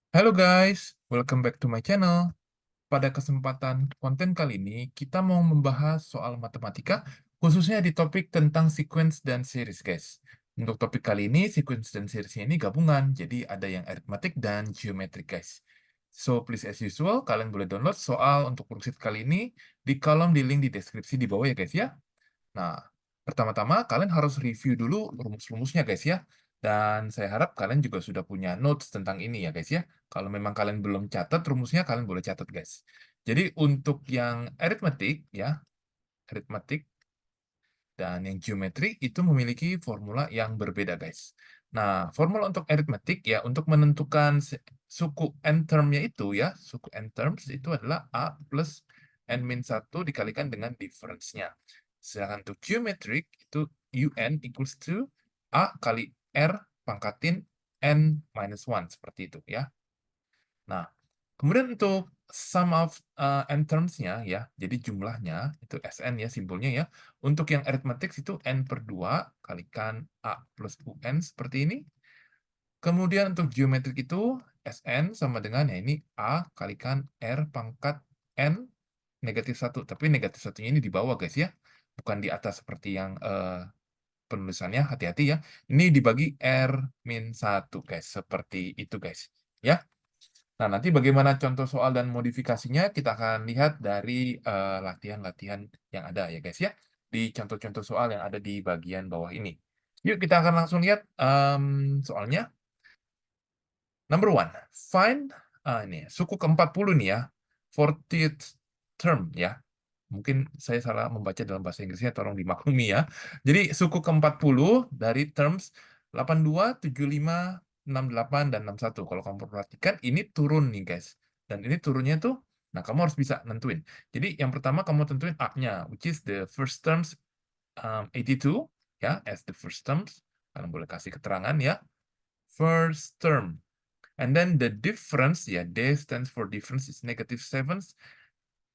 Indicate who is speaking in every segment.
Speaker 1: Halo guys, welcome back to my channel. Pada kesempatan konten kali ini, kita mau membahas soal matematika, khususnya di topik tentang sequence dan series, guys. Untuk topik kali ini, sequence dan seriesnya ini gabungan, jadi ada yang arithmetic dan geometric, guys. So, please as usual, kalian boleh download soal untuk worksheet kali ini di kolom di link di deskripsi di bawah ya, guys ya. Nah, pertama-tama kalian harus review dulu rumus-rumusnya, guys ya. Dan saya harap kalian juga sudah punya notes tentang ini ya, guys ya. Kalau memang kalian belum catat rumusnya, kalian boleh catat, guys. Jadi untuk yang arithmetic ya, arithmetic dan yang geometri itu memiliki formula yang berbeda, guys. Nah, formula untuk arithmetic ya, untuk menentukan suku n term-nya itu ya, suku n terms itu adalah A plus n min 1 dikalikan dengan difference-nya. Sedangkan untuk geometric itu UN equals to A kali R pangkatin N minus 1, seperti itu ya. Nah, kemudian untuk sum of n terms-nya ya, jadi jumlahnya itu Sn ya simbolnya ya. Untuk yang arithmetic itu n per 2 kalikan A plus UN seperti ini. Kemudian untuk geometrik itu Sn sama dengan ya ini A kalikan R pangkat N negatif 1. Tapi negatif satunya ini di bawah, guys ya. Bukan di atas seperti yang penulisannya, hati-hati ya. Ini dibagi R min 1, guys. Seperti itu, guys. Ya. Nah, nanti bagaimana contoh soal dan modifikasinya kita akan lihat dari latihan-latihan yang ada ya, guys ya. Di contoh-contoh soal yang ada di bagian bawah ini. Yuk kita akan langsung lihat soalnya. Number one, find ini suku ke-40 nih ya, 40th term ya. Mungkin saya salah membaca dalam bahasa Inggrisnya, tolong dimaklumi ya. Jadi suku ke-40 dari terms 82, 75, 68, dan 61. Kalau kamu perhatikan, ini turun nih guys. Dan ini turunnya tuh, nah kamu harus bisa nentuin. Jadi yang pertama kamu tentuin A-nya, which is the first terms 82, ya, as the first terms. Kalian boleh kasih keterangan ya. First term. And then the difference, ya, D stands for difference, is negative 7,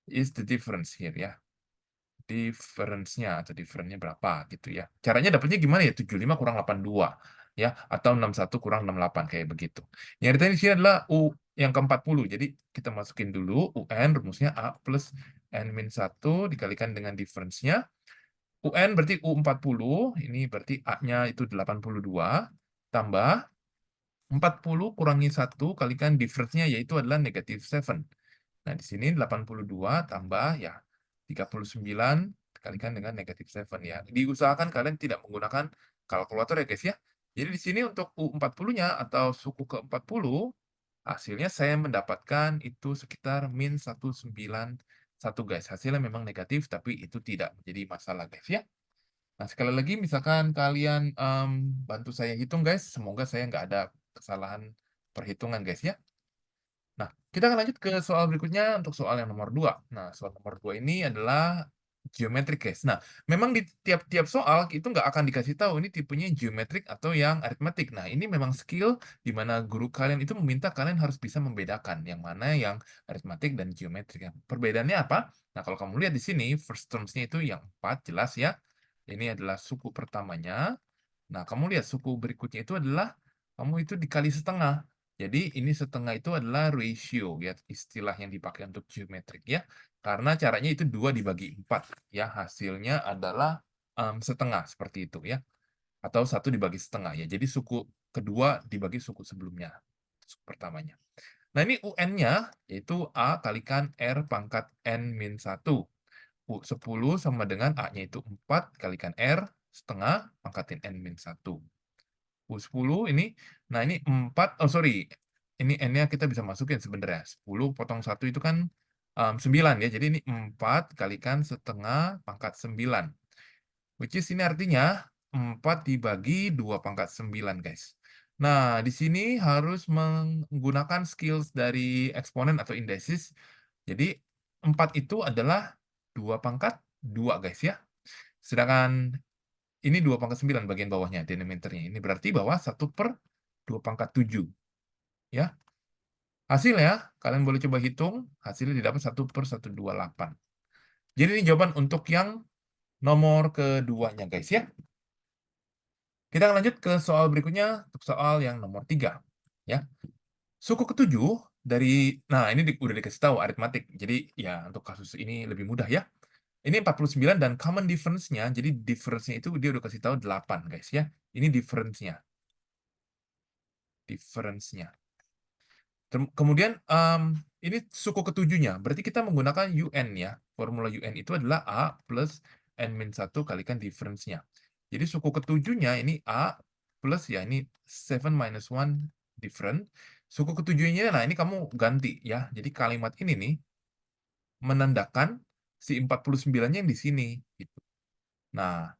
Speaker 1: is the difference here ya. Difference-nya atau difference-nya berapa gitu ya. Caranya dapatnya gimana ya? 75 kurang 82 ya, atau 61 kurang 68 kayak begitu. Yang ditanya di sini adalah U yang ke-40. Jadi kita masukin dulu UN rumusnya A plus N min 1 dikalikan dengan difference-nya. UN berarti U40, ini berarti A-nya itu 82 tambah 40 kurangi 1 kalikan difference-nya yaitu adalah negative 7. Nah, di sini 82 tambah ya 39 dikalikan dengan negative 7 ya. Diusahakan kalian tidak menggunakan kalkulator ya guys ya. Jadi di sini untuk U40-nya atau suku ke-40 hasilnya saya mendapatkan itu sekitar min 191 guys. Hasilnya memang negatif tapi itu tidak menjadi masalah guys ya. Nah, sekali lagi misalkan kalian bantu saya hitung guys, semoga saya nggak ada kesalahan perhitungan guys ya. Nah, kita akan lanjut ke soal berikutnya untuk soal yang nomor 2. Nah, soal nomor 2 ini adalah geometrik, guys. Nah, memang di tiap-tiap soal itu nggak akan dikasih tahu ini tipenya geometrik atau yang aritmetik. Nah, ini memang skill di mana guru kalian itu meminta kalian harus bisa membedakan yang mana yang aritmetik dan geometrik. Perbedaannya apa? Nah, kalau kamu lihat di sini, first terms-nya itu yang 4, jelas ya. Ini adalah suku pertamanya. Nah, kamu lihat suku berikutnya itu adalah kamu itu dikali setengah. Jadi ini setengah itu adalah ratio ya, istilah yang dipakai untuk geometrik ya. Karena caranya itu 2 dibagi 4 ya, hasilnya adalah setengah seperti itu ya. Atau 1 dibagi setengah ya. Jadi suku kedua dibagi suku sebelumnya. Suku pertamanya. Nah, ini UN-nya yaitu A kalikan R pangkat N min 1. U10 sama dengan A-nya itu 4 kalikan R setengah pangkatin N min 1. U10 ini, nah ini 4, oh sorry, ini N-nya kita bisa masukin sebenarnya. 10 potong 1 itu kan 9 ya, jadi ini 4 kalikan setengah pangkat 9. Which is ini artinya 4 dibagi 2 pangkat 9, guys. Nah, di sini harus menggunakan skills dari eksponen atau indices. Jadi 4 itu adalah 2 pangkat 2, guys ya. Sedangkan ini 2 pangkat 9 bagian bawahnya, denominatornya. Ini berarti bahwa 1 per 2 pangkat 7. Ya. Hasilnya, kalian boleh coba hitung, hasilnya didapat 1 per 128. Jadi ini jawaban untuk yang nomor keduanya, guys ya. Kita akan lanjut ke soal berikutnya, untuk soal yang nomor 3. Ya. Suku ketujuh nah ini udah dikasih tahu aritmatik. Jadi ya untuk kasus ini lebih mudah ya. Ini 49 dan common difference-nya, jadi difference-nya itu dia udah kasih tahu 8 guys ya. Ini difference-nya. Difference-nya. Kemudian ini suku ketujuhnya, berarti kita menggunakan UN ya. Formula UN itu adalah A plus N-1 kalikan difference-nya. Jadi suku ketujuhnya ini A plus ya ini 7 minus 1 different. Suku ketujuhnya, nah ini kamu ganti ya. Jadi kalimat ini nih menandakan si 49-nya yang di sini. Gitu. Nah,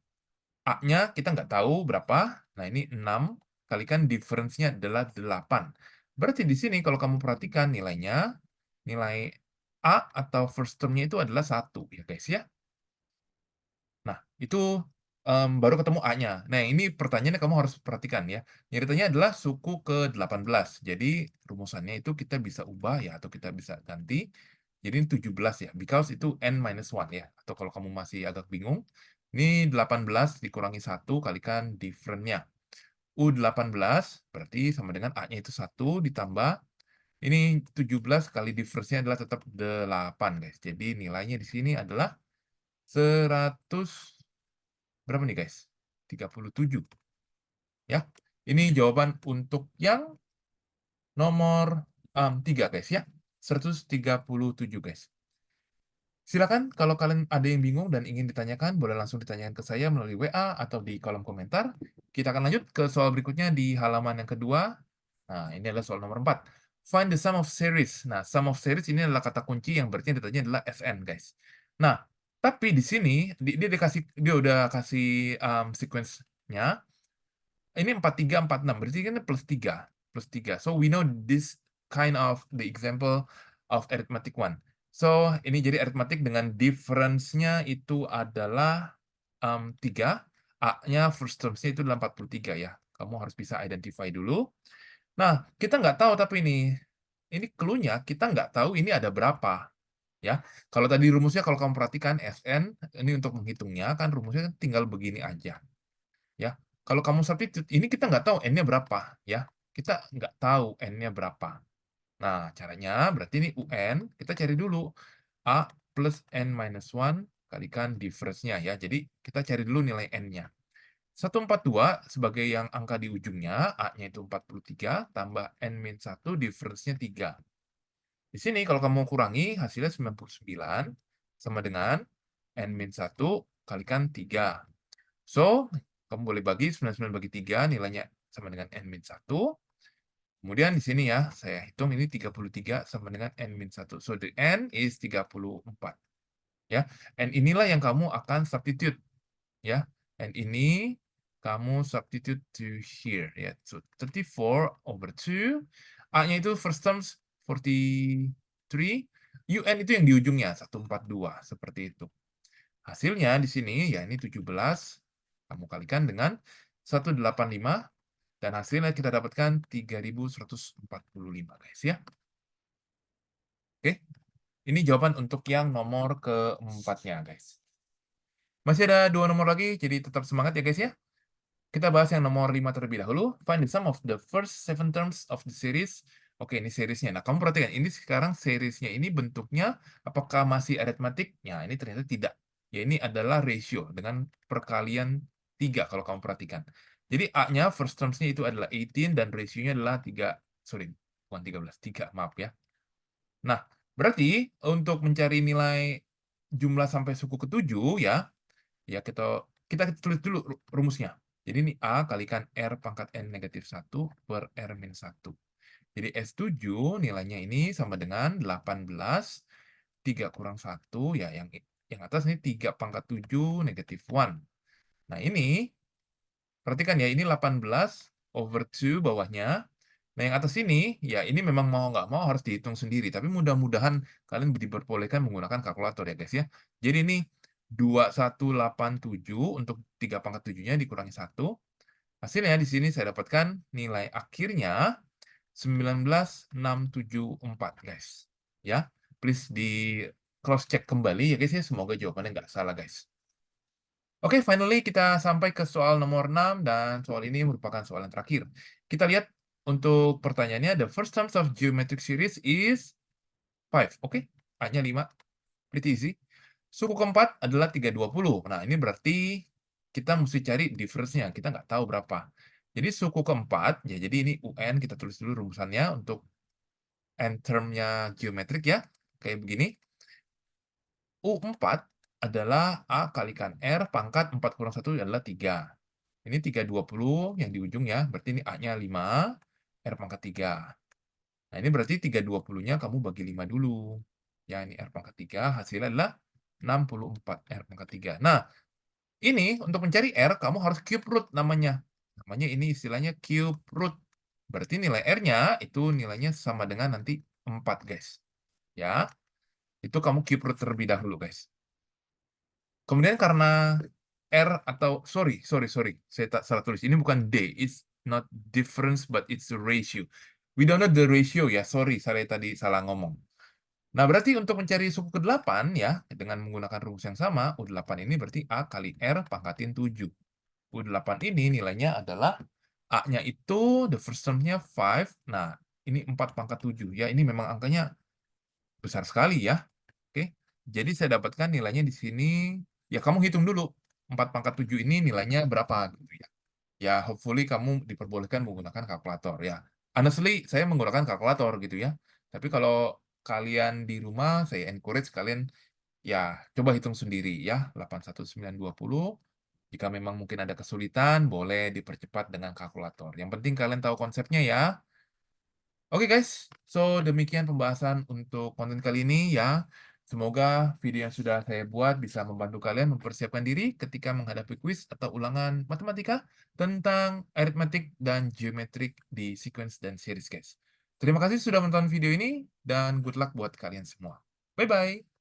Speaker 1: A-nya kita nggak tahu berapa. Nah, ini 6 kalikan difference-nya adalah 8. Berarti di sini kalau kamu perhatikan nilainya, nilai A atau first term-nya itu adalah 1 ya guys ya. Nah, itu baru ketemu A-nya. Nah, ini pertanyaannya kamu harus perhatikan ya. Nyeritannya adalah suku ke-18. Jadi rumusannya itu kita bisa ubah ya atau kita bisa ganti. Jadi ini 17 ya, because itu N-1 ya. Atau kalau kamu masih agak bingung, ini 18 dikurangi 1 kalikan different-nya. U18 berarti sama dengan A-nya itu 1 ditambah ini 17 kali difference-nya adalah tetap 8 guys. Jadi nilainya di sini adalah 100 berapa nih guys? 37 ya. Ini jawaban untuk yang nomor 3 guys ya. 137 guys. Silakan kalau kalian ada yang bingung dan ingin ditanyakan, boleh langsung ditanyakan ke saya melalui WA atau di kolom komentar. Kita akan lanjut ke soal berikutnya di halaman yang kedua. Nah, ini adalah soal nomor 4. Find the sum of series. Nah, sum of series ini adalah kata kunci yang berarti datanya adalah Fn, guys. Nah, tapi di sini dia udah kasih sequence-nya. Ini 4346 berarti kan plus 3. Plus 3. So we know this kind of the example of arithmetic one. So ini jadi aritmatik dengan difference-nya itu adalah 3. A-nya first terms-nya itu adalah 43 ya. Kamu harus bisa identify dulu. Nah, kita nggak tahu tapi ini clue-nya kita nggak tahu ini ada berapa. Ya, kalau tadi rumusnya kalau kamu perhatikan Fn ini untuk menghitungnya kan rumusnya tinggal begini aja. Ya, kalau kamu substitute, ini kita nggak tahu N-nya berapa, ya. Kita nggak tahu N-nya berapa. Nah, caranya berarti ini UN, kita cari dulu. A plus N-1 kalikan difference-nya, ya. Jadi, kita cari dulu nilai N-nya. 142 sebagai yang angka di ujungnya, A-nya itu 43, tambah N-1, difference-nya 3. Di sini kalau kamu kurangi, hasilnya 99, sama dengan N-1 kalikan 3. So, kamu boleh bagi 99 bagi 3, nilainya sama dengan N-1. Kemudian di sini ya, saya hitung ini 33 sama dengan N-1. So, the N is 34. Ya, N inilah yang kamu akan substitute. Ya, N ini kamu substitute to here. Ya, so 34 over 2. A-nya itu first terms 43. UN itu yang di ujungnya, 142. Seperti itu. Hasilnya di sini, ya ini 17. Kamu kalikan dengan 185 dan hasilnya kita dapatkan 3145 guys ya. Oke. Ini jawaban untuk yang nomor keempatnya guys. Masih ada 2 nomor lagi, jadi tetap semangat ya guys ya. Kita bahas yang nomor 5 terlebih dahulu. Find the sum of the first 7 terms of the series. Oke, ini seriesnya. Nah, kamu perhatikan, ini sekarang seriesnya ini bentuknya apakah masih aritmatik? Ya, ini ternyata tidak. Ya, ini adalah ratio dengan perkalian 3 kalau kamu perhatikan. Jadi A-nya first terms-nya itu adalah 18 dan ratio-nya adalah 3, sorry, bukan 13, 3, maaf ya. Nah, berarti untuk mencari nilai jumlah sampai suku ketujuh ya, ya kita tulis dulu rumusnya. Jadi ini A kalikan R pangkat N negatif 1 per R min 1. Jadi S7 nilainya ini sama dengan 18, 3 kurang 1, ya yang atas ini 3 pangkat 7 negatif 1. Nah ini, perhatikan ya, ini 18 over 2 bawahnya. Nah yang atas ini, ya ini memang mau nggak mau harus dihitung sendiri. Tapi mudah-mudahan kalian diperbolehkan menggunakan kalkulator ya guys ya. Jadi ini 2187 untuk 3 pangkat 7-nya dikurangi 1. Hasilnya di sini saya dapatkan nilai akhirnya 19674 guys. Ya, please di cross check kembali ya guys ya. Semoga jawabannya nggak salah guys. Oke, finally kita sampai ke soal nomor 6 dan soal ini merupakan soal yang terakhir. Kita lihat untuk pertanyaannya, the first terms of geometric series is 5, oke? A-nya 5, pretty easy. Suku keempat adalah 320. Nah, ini berarti kita mesti cari difference-nya, kita nggak tahu berapa. Jadi suku keempat, ya jadi ini UN, kita tulis dulu rumusannya untuk n term-nya geometrik ya, kayak begini. U4 adalah A kalikan R pangkat 4 kurang 1 adalah 3. Ini 320 yang di ujung ya, berarti ini A-nya 5, R pangkat 3. Nah, ini berarti 320-nya kamu bagi 5 dulu. Ya, ini R pangkat 3, hasilnya adalah 64 R pangkat 3. Nah, ini untuk mencari R, kamu harus cube root namanya. Namanya ini istilahnya cube root. Berarti nilai R-nya itu nilainya sama dengan nanti 4, guys. Ya, itu kamu cube root terlebih dahulu, guys. Kemudian karena R atau sorry, saya tak salah tulis. Ini bukan D, it's not difference but it's the ratio. We don't know the ratio ya, sorry, saya tadi salah ngomong. Nah, berarti untuk mencari suku ke-8 ya, dengan menggunakan rumus yang sama, U8 ini berarti A kali R pangkatin 7. U8 ini nilainya adalah A-nya itu the first term-nya 5. Nah, ini 4 pangkat 7 ya. Ini memang angkanya besar sekali ya. Oke. Jadi saya dapatkan nilainya di sini. Ya, kamu hitung dulu. 4 pangkat 7 ini nilainya berapa gitu ya. Ya, hopefully kamu diperbolehkan menggunakan kalkulator ya. Honestly, saya menggunakan kalkulator gitu ya. Tapi kalau kalian di rumah, saya encourage kalian ya coba hitung sendiri ya. 81920. Jika memang mungkin ada kesulitan, boleh dipercepat dengan kalkulator. Yang penting kalian tahu konsepnya ya. Oke guys, so demikian pembahasan untuk konten kali ini ya. Semoga video yang sudah saya buat bisa membantu kalian mempersiapkan diri ketika menghadapi kuis atau ulangan matematika tentang aritmetik dan geometrik di sequence dan series guys. Terima kasih sudah menonton video ini dan good luck buat kalian semua. Bye-bye.